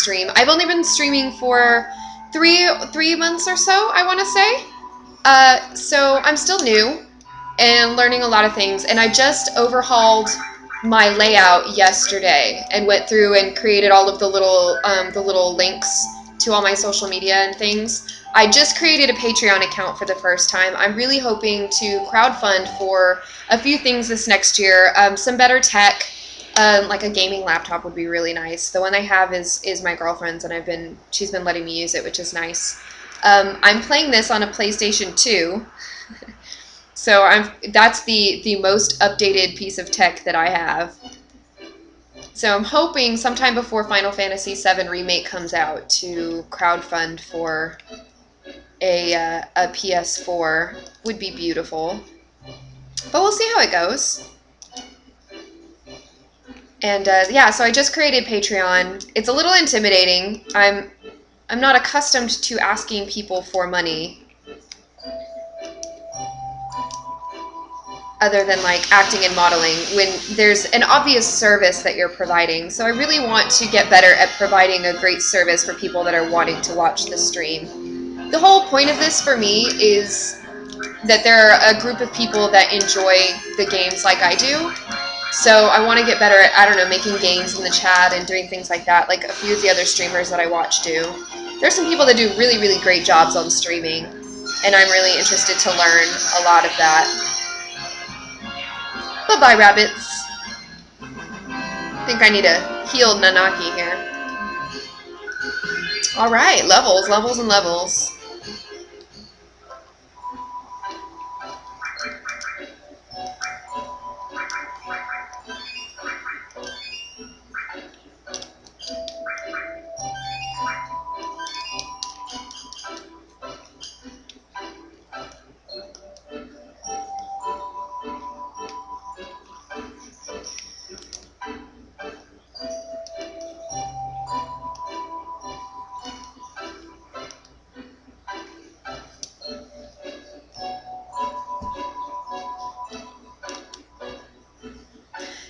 stream. I've only been streaming for three months or so, I want to say. So I'm still new and learning a lot of things. And I just overhauled my layout yesterday and went through and created all of the little links to all my social media and things. I just created a Patreon account for the first time. I'm really hoping to crowdfund for a few things this next year. Some better tech, like a gaming laptop would be really nice. The one I have is my girlfriend's, and she's been letting me use it, which is nice. I'm playing this on a PlayStation 2. So that's the most updated piece of tech that I have. So I'm hoping sometime before Final Fantasy VII Remake comes out to crowdfund for a PS4 would be beautiful. But we'll see how it goes. And yeah, so I just created Patreon. It's a little intimidating. I'm not accustomed to asking people for money, other than like acting and modeling, when there's an obvious service that you're providing. So I really want to get better at providing a great service for people that are wanting to watch the stream. The whole point of this for me is that there are a group of people that enjoy the games like I do. So I want to get better at, I don't know, making games in the chat and doing things like that, like a few of the other streamers that I watch do. There's some people that do really, really great jobs on streaming, and I'm really interested to learn a lot of that. Bye-bye, rabbits. I think I need to heal Nanaki here. Alright, levels, levels, and levels.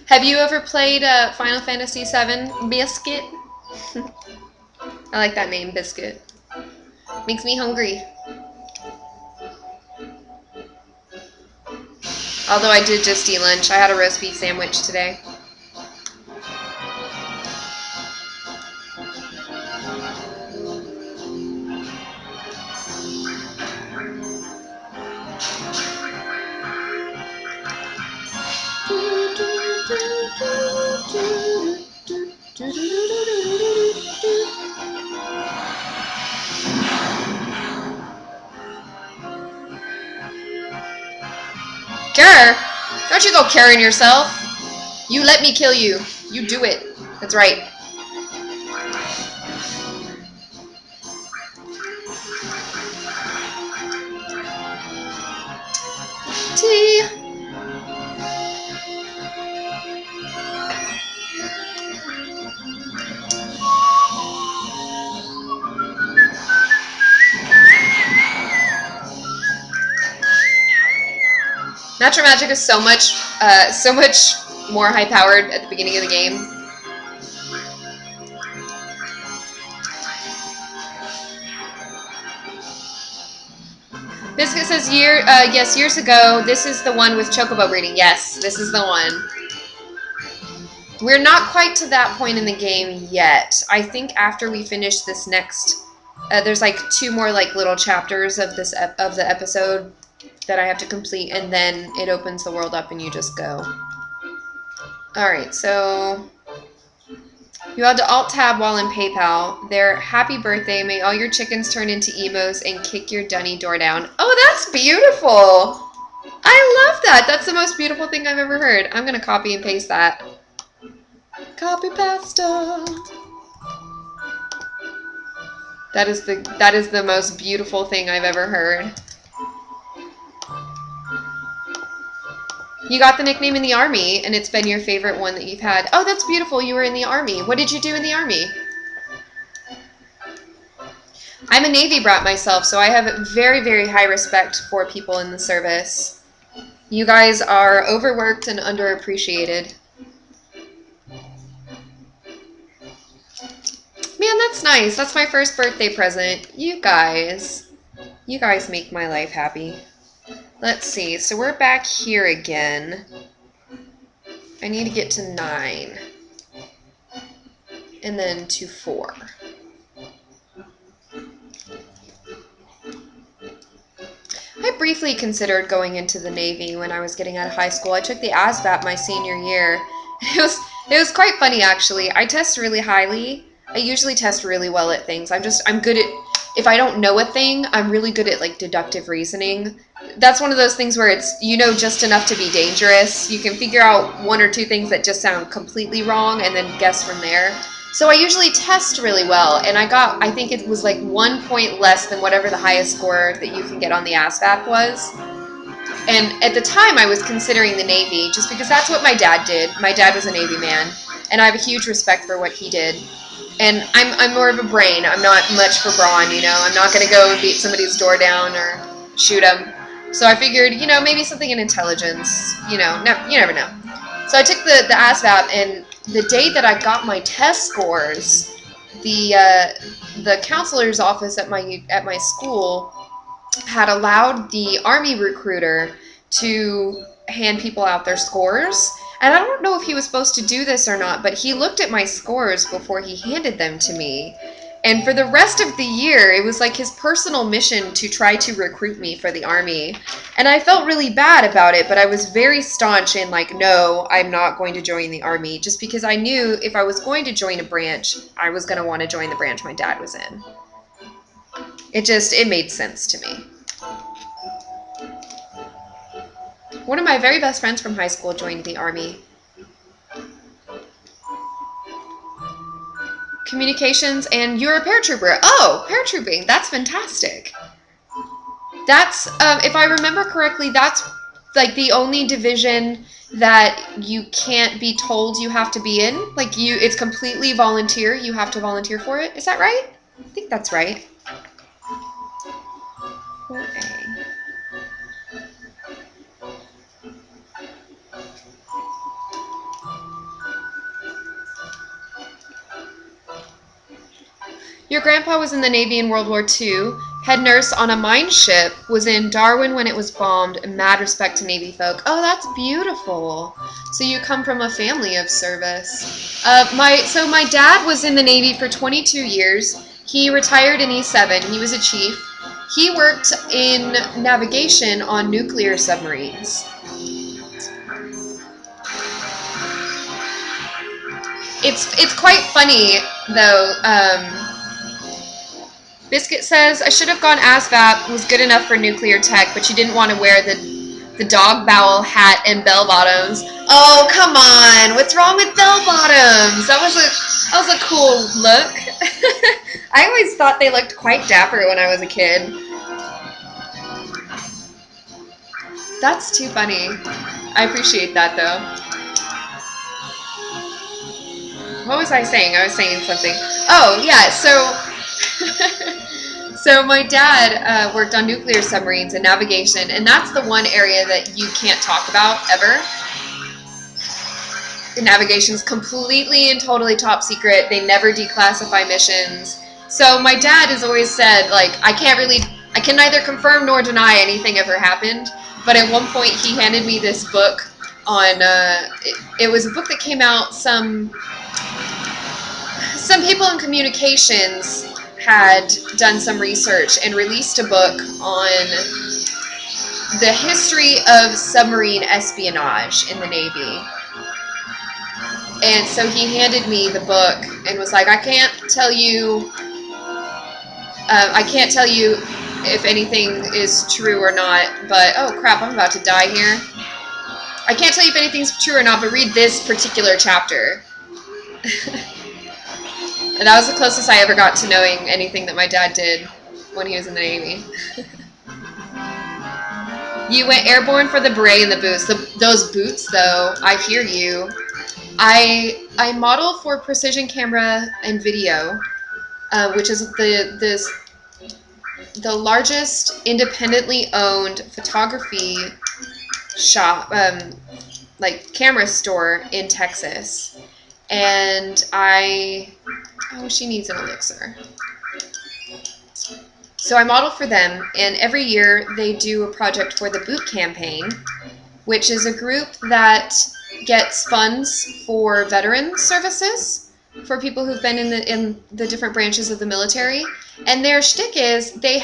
Have you ever played Final Fantasy VII Biscuit? I like that name, Biscuit. Makes me hungry. Although I did just eat lunch. I had a roast beef sandwich today. Cure? Don't you go curing yourself. You let me kill you. You do it. That's right. Tea. Natural magic is so much more high-powered at the beginning of the game. Biscuit says, yes, years ago, this is the one with chocobo breeding. Yes, this is the one. We're not quite to that point in the game yet. I think after we finish this next, there's like 2 more like little chapters of the episode that I have to complete, and then it opens the world up and you just go. Alright, so you had to alt-tab while in PayPal. Their happy birthday, may all your chickens turn into emos and kick your dunny door down. Oh, that's beautiful! I love that! That's the most beautiful thing I've ever heard. I'm gonna copy and paste that. Copy pasta! That is the most beautiful thing I've ever heard. You got the nickname in the Army, and it's been your favorite one that you've had. Oh, that's beautiful. You were in the Army. What did you do in the Army? I'm a Navy brat myself, so I have very, very high respect for people in the service. You guys are overworked and underappreciated. Man, that's That's nice. That's my first birthday present. You guys make my life happy. Let's see. So we're back here again. I need to get to 9. And then to 4. I briefly considered going into the Navy when I was getting out of high school. I took the ASVAB my senior year. It was quite funny, actually. I test really highly. I usually test really well at things. I'm good at, if I don't know a thing, I'm really good at like deductive reasoning. That's one of those things where it's, you know, just enough to be dangerous. You can figure out 1 or 2 things that just sound completely wrong and then guess from there. So I usually test really well, and I think it was like 1 point less than whatever the highest score that you can get on the ASVAB was. And at the time, I was considering the Navy, just because that's what my dad did. My dad was a Navy man, and I have a huge respect for what he did. And I'm more of a brain. I'm not much for brawn, you know. I'm not going to go and beat somebody's door down or shoot them. So I figured, you know, maybe something in intelligence. You know, you never know. So I took the ASVAB, and the day that I got my test scores, the counselor's office at my school had allowed the Army recruiter to hand people out their scores. And I don't know if he was supposed to do this or not, but he looked at my scores before he handed them to me. And for the rest of the year, it was like his personal mission to try to recruit me for the Army. And I felt really bad about it, but I was very staunch in like, no, I'm not going to join the Army, just because I knew if I was going to join a branch, I was going to want to join the branch my dad was in. It made sense to me. One of my very best friends from high school joined the Army. Communications, and you're a paratrooper. Oh, paratrooping. That's fantastic. That's, if I remember correctly, that's like the only division that you can't be told you have to be in. Like it's completely volunteer. You have to volunteer for it. Is that right? I think that's right. Okay. Your grandpa was in the Navy in World War II, head nurse on a mine ship, was in Darwin when it was bombed, mad respect to Navy folk. Oh, that's beautiful. So you come from a family of service. So my dad was in the Navy for 22 years. He retired in E7. He was a chief. He worked in navigation on nuclear submarines. It's quite funny, though. Biscuit says, I should have gone ASVAB, was good enough for nuclear tech, but you didn't want to wear the dog bowel hat and bell bottoms. Oh, come on. What's wrong with bell bottoms? That was a cool look. I always thought they looked quite dapper when I was a kid. That's too funny. I appreciate that, though. What was I saying? I was saying something. Oh, yeah, so my dad worked on nuclear submarines and navigation, and that's the one area that you can't talk about ever. The navigation's completely and totally top secret. They never declassify missions. So my dad has always said, like, I can neither confirm nor deny anything ever happened, but at one point he handed me this book on, it was a book that came out, some people in communications had done some research and released a book on the history of submarine espionage in the Navy. And so he handed me the book and was like, I can't tell you if anything is true or not, but, oh crap, I'm about to die here. I can't tell you if anything's true or not, but read this particular chapter. And that was the closest I ever got to knowing anything that my dad did when he was in the Navy. You went airborne for the beret and the boots. Those boots, though, I hear you. I model for Precision Camera and Video, which is the largest independently owned photography shop, like camera store in Texas. and oh, she needs an elixir. So I model for them, and every year they do a project for the Boot Campaign, which is a group that gets funds for veteran services for people who've been in the different branches of the military. And their shtick is they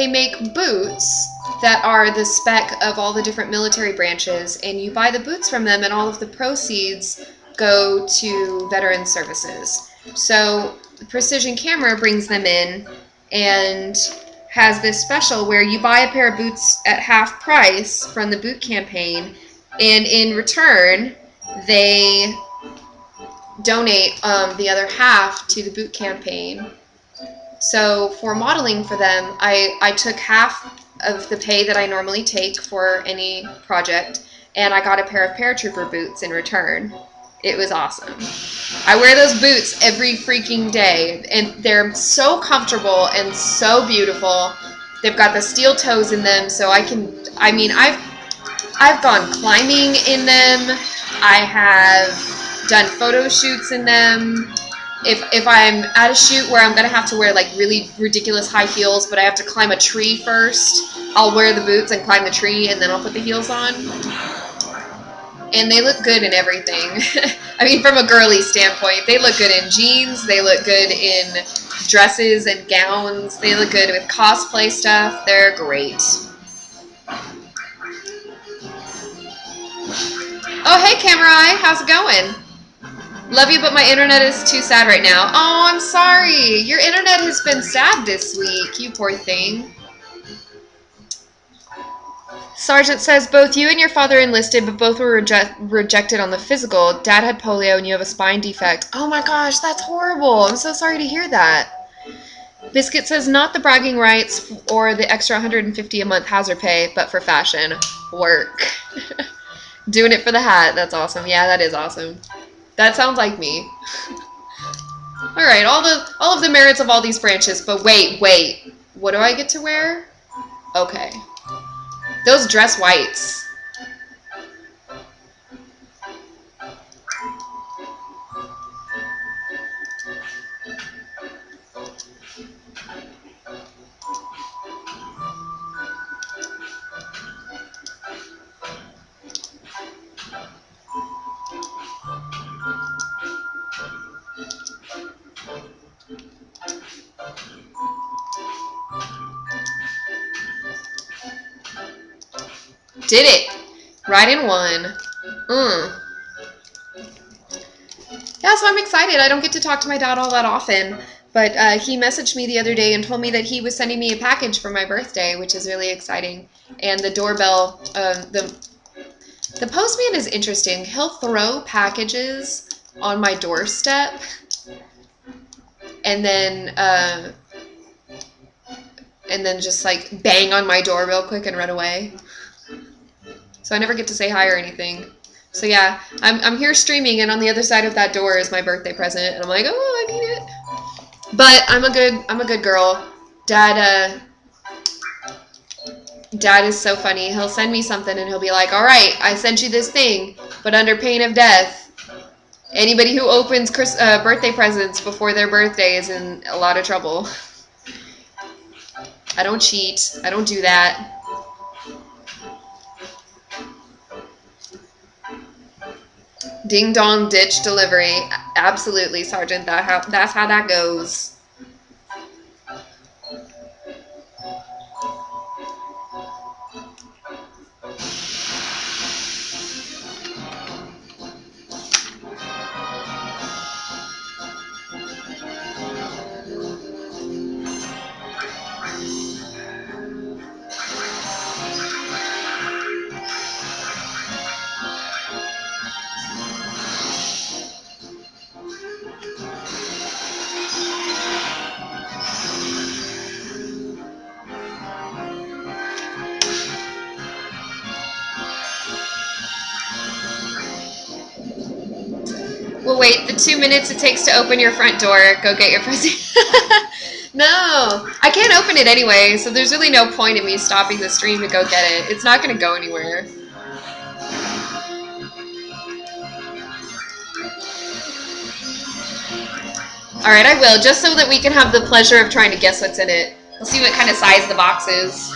make boots that are the spec of all the different military branches, and you buy the boots from them, and all of the proceeds go to veteran services. So Precision Camera brings them in and has this special where you buy a pair of boots at half price from the Boot Campaign, and in return they donate the other half to the Boot Campaign. So for modeling for them, I took half of the pay that I normally take for any project, and I got a pair of paratrooper boots in return. It was awesome. I wear those boots every freaking day, and they're so comfortable and so beautiful. They've got the steel toes in them, so I've gone climbing in them. I have done photo shoots in them. If I'm at a shoot where I'm gonna have to wear like really ridiculous high heels, but I have to climb a tree first, I'll wear the boots and climb the tree, and then I'll put the heels on. And they look good in everything. I mean, from a girly standpoint, they look good in jeans, they look good in dresses and gowns, they look good with cosplay stuff. They're great. Oh, hey, Camera Eye, how's it going? Love you, but my internet is too sad right now. Oh, I'm sorry. Your internet has been sad this week, you poor thing. Sergeant says, both you and your father enlisted, but both were rejected on the physical. Dad had polio and you have a spine defect. Oh my gosh, that's horrible. I'm so sorry to hear that. Biscuit says, not the bragging rights or the extra $150 a month hazard pay, but for fashion. Work. Doing it for the hat. That's awesome. Yeah, that is awesome. That sounds like me. Alright, all of the merits of all these branches, but wait. What do I get to wear? Okay. Those dress whites. Did it. Right in one. Yeah, so I'm excited. I don't get to talk to my dad all that often, but he messaged me the other day and told me that he was sending me a package for my birthday, which is really exciting. And the doorbell, the postman is interesting. He'll throw packages on my doorstep and then just like bang on my door real quick and run away. So I never get to say hi or anything. So yeah, I'm here streaming, and on the other side of that door is my birthday present, and I'm like, oh, I need it. But I'm a good girl. Dad is so funny. He'll send me something, and he'll be like, all right, I sent you this thing, but under pain of death, anybody who opens birthday presents before their birthday is in a lot of trouble. I don't cheat. I don't do that. Ding dong ditch delivery. Absolutely, Sergeant. That's how that goes. Well, wait, the 2 minutes it takes to open your front door, go get your present. No, I can't open it anyway, so there's really no point in me stopping the stream to go get it. It's not going to go anywhere. All right, I will, just so that we can have the pleasure of trying to guess what's in it. We'll see what kind of size the box is.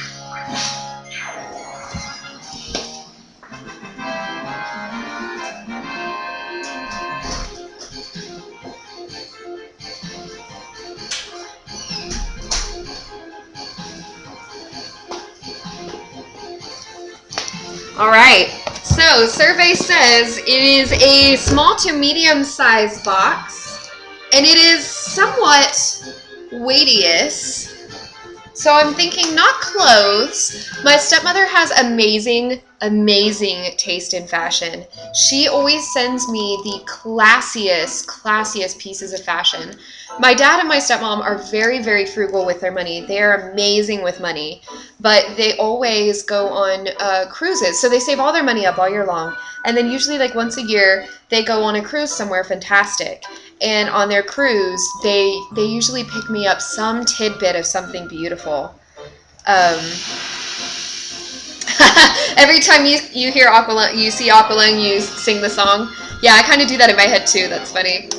All right, so survey says it is a small to medium-sized box, and it is somewhat weightious. So I'm thinking not clothes. My stepmother has amazing taste in fashion. She always sends me the classiest pieces of fashion. My dad and my stepmom are very frugal with their money. They are amazing with money, but they always go on cruises. So they save all their money up all year long, and then usually like once a year they go on a cruise somewhere fantastic. And on their cruise, they usually pick me up some tidbit of something beautiful. Every time you hear Aqualung, you see Aqualung, you sing the song. Yeah, I kind of do that in my head too. That's funny.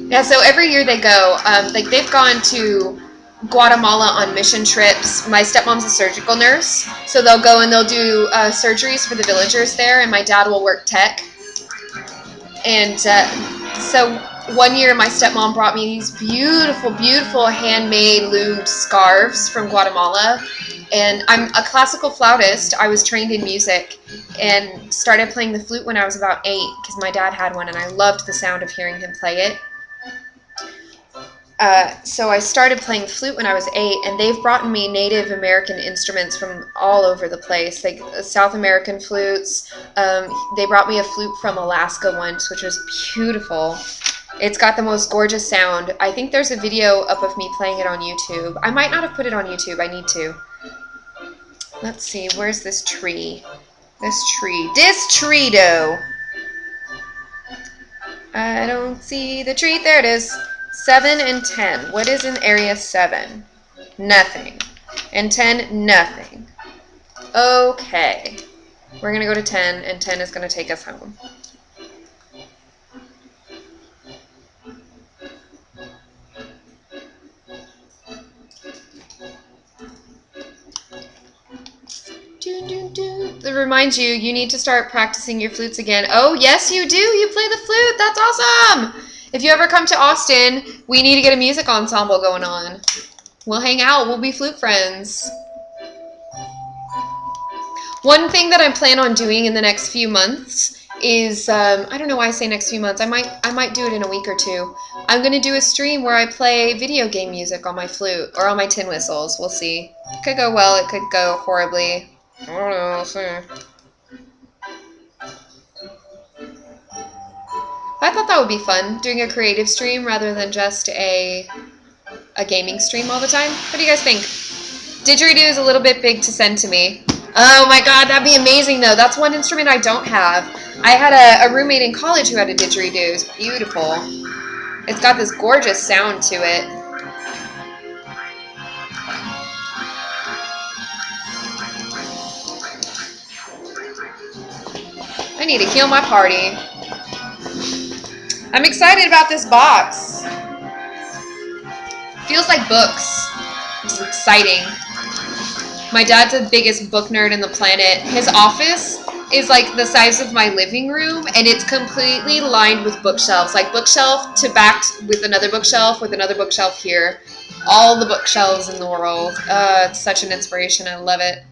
Yeah, so every year they go. Like they've gone to Guatemala on mission trips. My stepmom's a surgical nurse, so they'll go and they'll do surgeries for the villagers there, and my dad will work tech. And so one year my stepmom brought me these beautiful handmade loomed scarves from Guatemala. And I'm a classical flautist. I was trained in music and started playing the flute when I was about 8 because my dad had one and I loved the sound of hearing him play it. So I started playing the flute when I was 8, and they've brought me Native American instruments from all over the place, like South American flutes. They brought me a flute from Alaska once, which was beautiful. It's got the most gorgeous sound. I think there's a video up of me playing it on YouTube. I might not have put it on YouTube. I need to. Let's see. Where's this tree? This tree, though. I don't see the tree. There it is. 7 and 10. What is in area 7? Nothing. And 10, nothing. Okay. We're going to go to 10, and 10 is going to take us home. It reminds you, you need to start practicing your flutes again. Oh, yes, you do. You play the flute. That's awesome. If you ever come to Austin, we need to get a music ensemble going on. We'll hang out. We'll be flute friends. One thing that I plan on doing in the next few months is, I don't know why I say next few months. I might do it in a week or two. I'm going to do a stream where I play video game music on my flute or on my tin whistles. We'll see. It could go well. It could go horribly. I don't know. We'll see. I thought that would be fun, doing a creative stream rather than just a gaming stream all the time. What do you guys think? Didgeridoo is a little bit big to send to me. Oh my god, that'd be amazing though. That's one instrument I don't have. I had a roommate in college who had a didgeridoo. It's beautiful. It's got this gorgeous sound to it. I need to heal my party. I'm excited about this box. Feels like books. It's exciting. My dad's the biggest book nerd in the planet. His office is like the size of my living room, and it's completely lined with bookshelves. Like bookshelf to backed with another bookshelf here. All the bookshelves in the world. It's such an inspiration. I love it.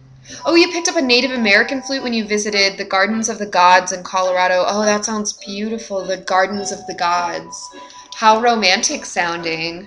Oh, you picked up a Native American flute when you visited the Gardens of the Gods in Colorado. Oh, that sounds beautiful. The Gardens of the Gods. How romantic sounding.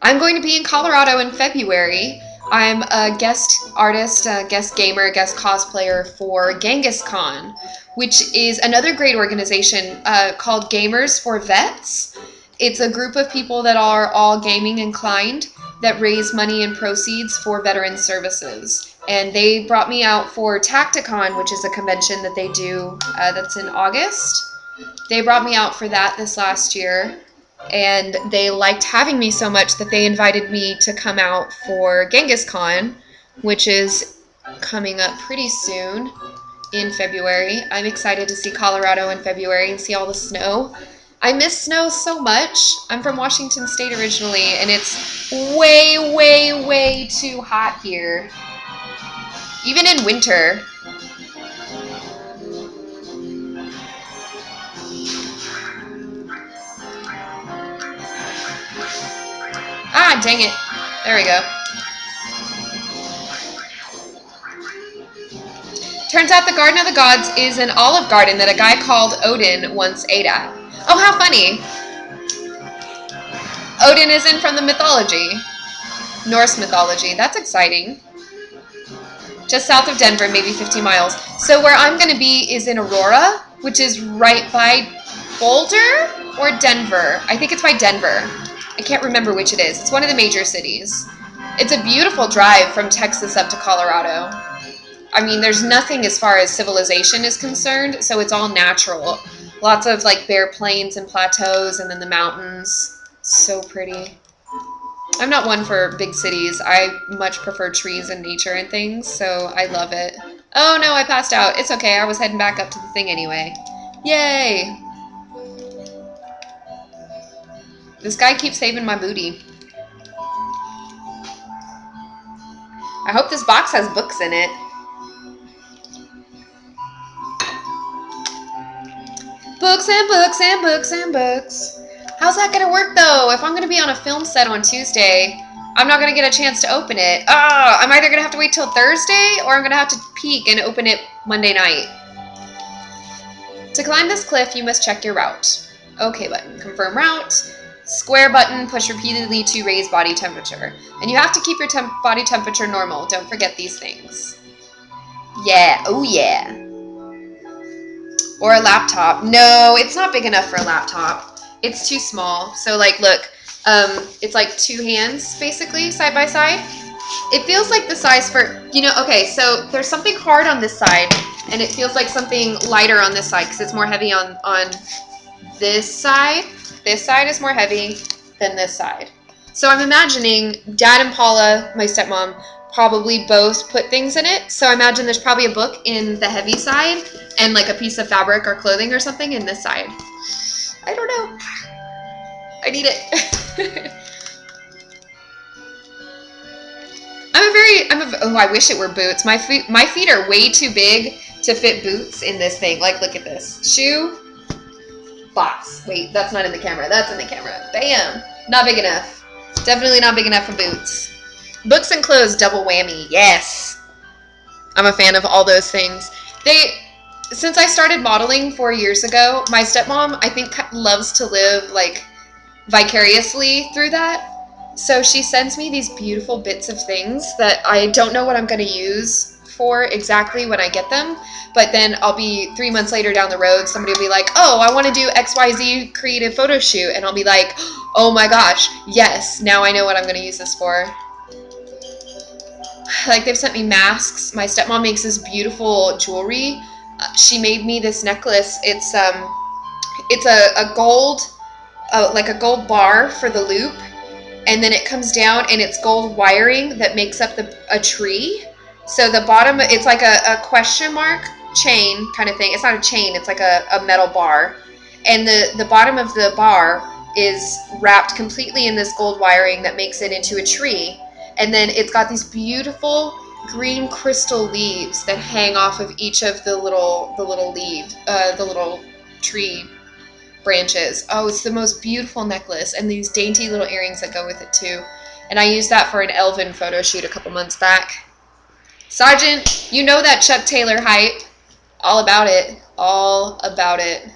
I'm going to be in Colorado in February. I'm a guest artist, a guest gamer, a guest cosplayer for Genghis Khan, which is another great organization called Gamers for Vets. It's a group of people that are all gaming inclined that raise money and proceeds for veteran services. And they brought me out for Tacticon, which is a convention that they do that's in August. They brought me out for that this last year, and they liked having me so much that they invited me to come out for Genghis Khan, which is coming up pretty soon in February. I'm excited to see Colorado in February and see all the snow. I miss snow so much. I'm from Washington State originally, and it's way, way, way too hot here. Even in winter. Ah, dang it. There we go. Turns out the Garden of the Gods is an olive garden that a guy called Odin once ate at. Oh, how funny. Odin isn't from the mythology. Norse mythology. That's exciting. Just south of Denver, maybe 50 miles. So where I'm going to be is in Aurora, which is right by Boulder or Denver. I think it's by Denver. I can't remember which it is. It's one of the major cities. It's a beautiful drive from Texas up to Colorado. I mean, there's nothing as far as civilization is concerned, so it's all natural. Lots of like bare plains and plateaus, and then the mountains. So pretty. I'm not one for big cities. I much prefer trees and nature and things, so I love it. Oh no, I passed out. It's okay, I was heading back up to the thing anyway. Yay! This guy keeps saving my booty. I hope this box has books in it. Books and books and books and books. How's that gonna work though? If I'm gonna be on a film set on Tuesday, I'm not gonna get a chance to open it. I'm either gonna have to wait till Thursday or I'm gonna have to peek and open it Monday night. To climb this cliff, you must check your route. OK button, confirm route. Square button, push repeatedly to raise body temperature. And you have to keep your body temperature normal. Don't forget these things. Yeah, oh yeah. Or a laptop. No, it's not big enough for a laptop. It's too small. So like, look, it's like 2 hands basically side by side. It feels like the size for, you know, okay, so there's something hard on this side and it feels like something lighter on this side because it's more heavy on this side. This side is more heavy than this side. So I'm imagining Dad and Paula, my stepmom, probably both put things in it. So I imagine there's probably a book in the heavy side and like a piece of fabric or clothing or something in this side. I don't know. I need it. Oh, I wish it were boots. My feet are way too big to fit boots in this thing. Like, look at this. Shoe, box. Wait, that's not in the camera. That's in the camera. Bam. Not big enough. Definitely not big enough for boots. Books and clothes, double whammy. Yes. I'm a fan of all those things. Since I started modeling 4 years ago, my stepmom, I think, loves to live, like, vicariously through that. So she sends me these beautiful bits of things that I don't know what I'm going to use for exactly when I get them. But then I'll be 3 months later down the road, somebody will be like, oh, I want to do XYZ creative photo shoot. And I'll be like, oh my gosh, yes, now I know what I'm going to use this for. Like, they've sent me masks. My stepmom makes this beautiful jewelry. She made me this necklace. It's a gold, like a gold bar for the loop. And then it comes down and it's gold wiring that makes up a tree. So the bottom, it's like a question mark chain kind of thing. It's not a chain, it's like a metal bar. And the bottom of the bar is wrapped completely in this gold wiring that makes it into a tree. And then it's got these beautiful green crystal leaves that hang off of each of the little tree branches. Oh, it's the most beautiful necklace, and these dainty little earrings that go with it too. And I used that for an Elven photo shoot a couple months back. Sergeant, you know that Chuck Taylor hype. All about it. All about it.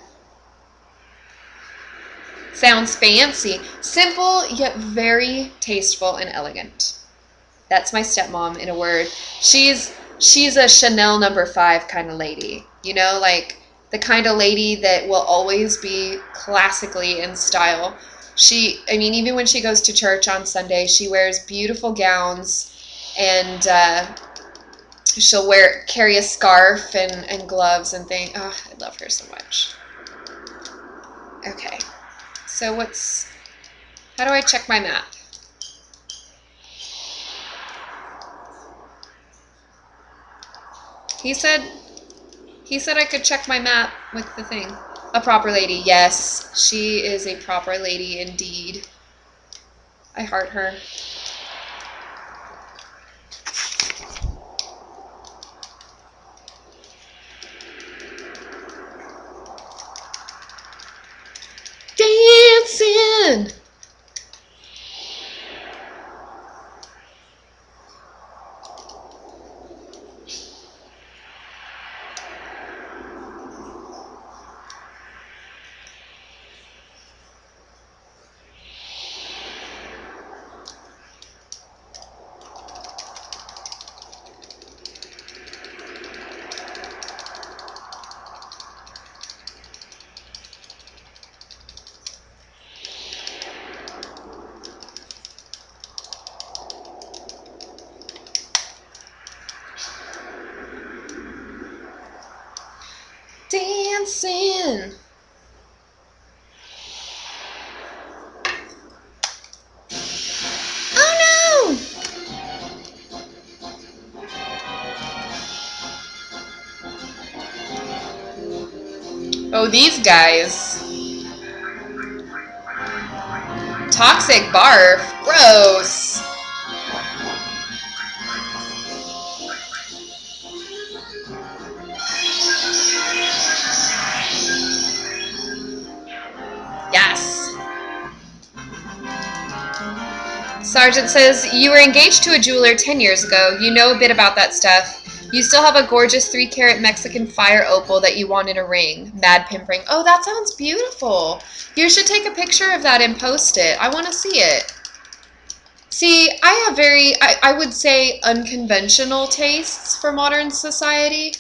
Sounds fancy. Simple, yet very tasteful and elegant. That's my stepmom in a word. She's a Chanel No. 5 kind of lady. You know, like the kind of lady that will always be classically in style. I mean, even when she goes to church on Sunday, she wears beautiful gowns and she'll carry a scarf and gloves and things. Oh, I love her so much. Okay, so how do I check my map? He said I could check my map with the thing. A proper lady, yes. She is a proper lady indeed. I heart her. Dancing! Dancing. Oh no! Oh, these guys. Toxic barf. Gross. Yes. Sergeant says, you were engaged to a jeweler 10 years ago. You know a bit about that stuff. You still have a gorgeous 3-carat Mexican fire opal that you want in a ring. Mad pimp ring. Oh, that sounds beautiful. You should take a picture of that and post it. I want to see it. See, I have very, I would say, unconventional tastes for modern society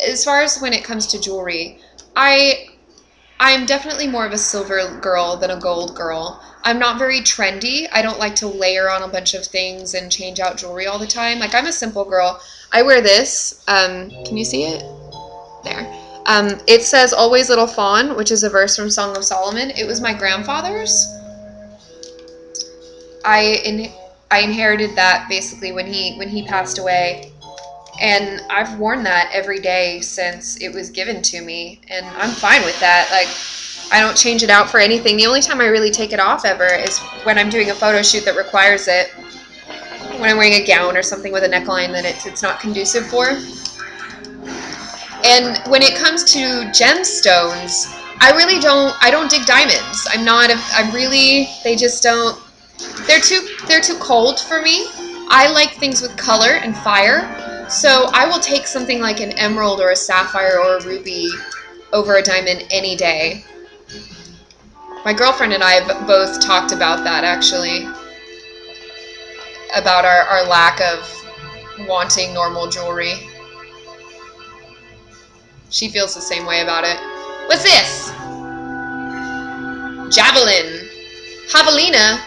as far as when it comes to jewelry. I'm definitely more of a silver girl than a gold girl. I'm not very trendy. I don't like to layer on a bunch of things and change out jewelry all the time. Like, I'm a simple girl. I wear this. Can you see it? There. It says, always little fawn, which is a verse from Song of Solomon. It was my grandfather's. I inherited that basically when he passed away. And I've worn that every day since it was given to me. And I'm fine with that. Like, I don't change it out for anything. The only time I really take it off ever is when I'm doing a photo shoot that requires it. When I'm wearing a gown or something with a neckline that it's not conducive for. And when it comes to gemstones, I don't dig diamonds. They just don't, they're too cold for me. I like things with color and fire. So I will take something like an emerald or a sapphire or a ruby over a diamond any day. My girlfriend and I have both talked about that, actually. About our lack of wanting normal jewelry. She feels the same way about it. What's this? Javelin. Javelina.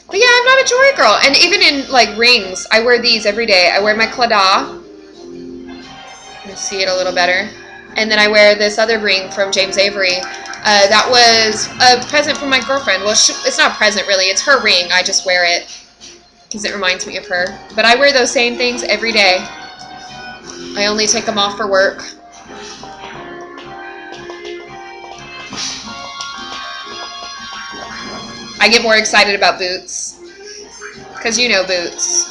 But yeah, I'm not a jewelry girl. And even in, like, rings, I wear these every day. I wear my clada. You can see it a little better. And then I wear this other ring from James Avery. That was a present from my girlfriend. Well, it's not a present, really. It's her ring. I just wear it because it reminds me of her. But I wear those same things every day. I only take them off for work. I get more excited about boots. Because you know boots.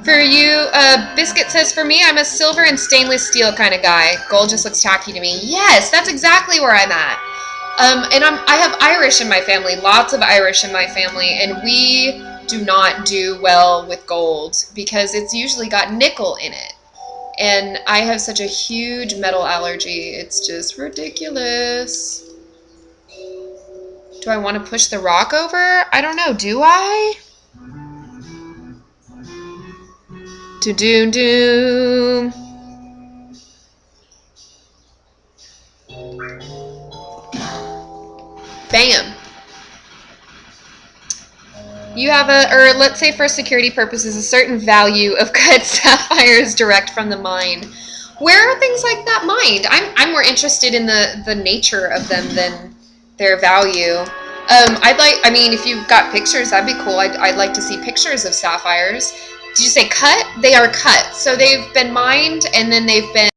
For you, Biscuit says, for me, I'm a silver and stainless steel kind of guy. Gold just looks tacky to me. Yes, that's exactly where I'm at. And I have Irish in my family, lots of Irish in my family, and we do not do well with gold because it's usually got nickel in it. And I have such a huge metal allergy. It's just ridiculous. Do I want to push the rock over? I don't know. Do I? Do-doom doom. Bam. You have or let's say for security purposes, a certain value of cut sapphires direct from the mine. Where are things like that mined? I'm more interested in the nature of them than their value. I mean, if you've got pictures, that'd be cool. I'd like to see pictures of sapphires. Did you say cut? They are cut. So they've been mined and then they've been